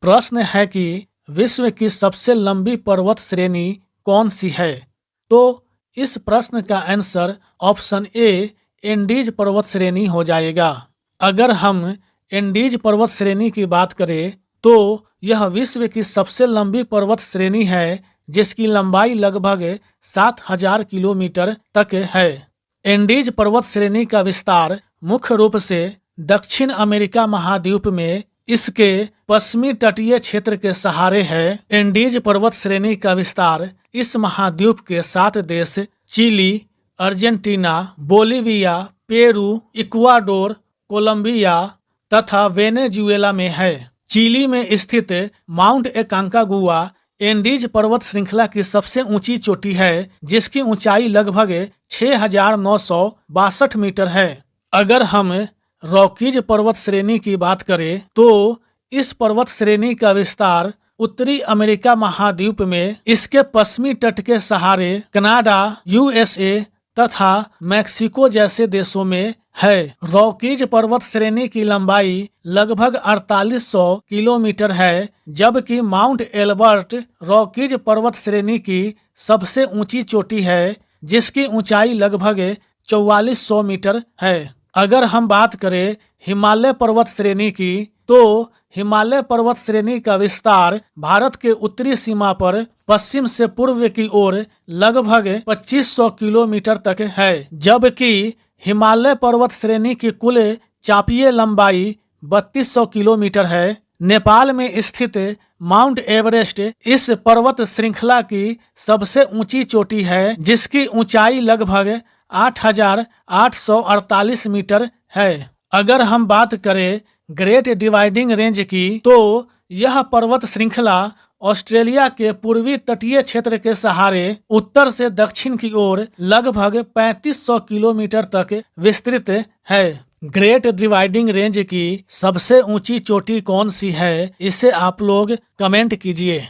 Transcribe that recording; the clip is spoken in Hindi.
प्रश्न है कि विश्व की सबसे लंबी पर्वत श्रेणी कौन सी है? तो इस प्रश्न का आंसर ऑप्शन ए एंडीज पर्वत श्रेणी हो जाएगा। अगर हम एंडीज पर्वत श्रेणी की बात करें तो यह विश्व की सबसे लंबी पर्वत श्रेणी है, जिसकी लंबाई लगभग 7,000 किलोमीटर तक है। एंडीज पर्वत श्रेणी का विस्तार मुख्य रूप से दक्षिण अमेरिका महाद्वीप में इसके पश्चिमी तटीय क्षेत्र के सहारे है। एंडीज पर्वत श्रेणी का विस्तार इस महाद्वीप के 7 देश Chile, Argentina, Bolivia, Peru, Ecuador, Colombia तथा वेनेजुएला में है। चिली में स्थित माउंट एकांकागुआ एंडीज पर्वत श्रृंखला की सबसे ऊंची चोटी है, जिसकी ऊंचाई लगभग 6,962 मीटर है। अगर हम रॉकीज पर्वत श्रेणी की बात करें तो इस पर्वत श्रेणी का विस्तार उत्तरी अमेरिका महाद्वीप में इसके पश्चिमी तट के सहारे कनाडा, यूएसए तथा मैक्सिको जैसे देशों में है। रॉकीज पर्वत श्रेणी की लंबाई लगभग 4800 किलोमीटर है, जबकि माउंट एल्बर्ट रॉकीज पर्वत श्रेणी की सबसे ऊंची चोटी है, जिसकी ऊंचाई लगभग 4400 मीटर है। अगर हम बात करें हिमालय पर्वत श्रेणी की तो हिमालय पर्वत श्रेणी का विस्तार भारत के उत्तरी सीमा पर पश्चिम से पूर्व की ओर लगभग 2500 किलोमीटर तक है, जबकि हिमालय पर्वत श्रेणी की कुल चापीय लंबाई 3200 किलोमीटर है। नेपाल में स्थित माउंट एवरेस्ट इस पर्वत श्रृंखला की सबसे ऊंची चोटी है, जिसकी ऊंचाई लगभग 8,848 मीटर है। अगर हम बात करें ग्रेट डिवाइडिंग रेंज की तो यह पर्वत श्रृंखला ऑस्ट्रेलिया के पूर्वी तटीय क्षेत्र के सहारे उत्तर से दक्षिण की ओर लगभग 3500 किलोमीटर तक विस्तृत है। ग्रेट डिवाइडिंग रेंज की सबसे ऊंची चोटी कौन सी है, इसे आप लोग कमेंट कीजिए।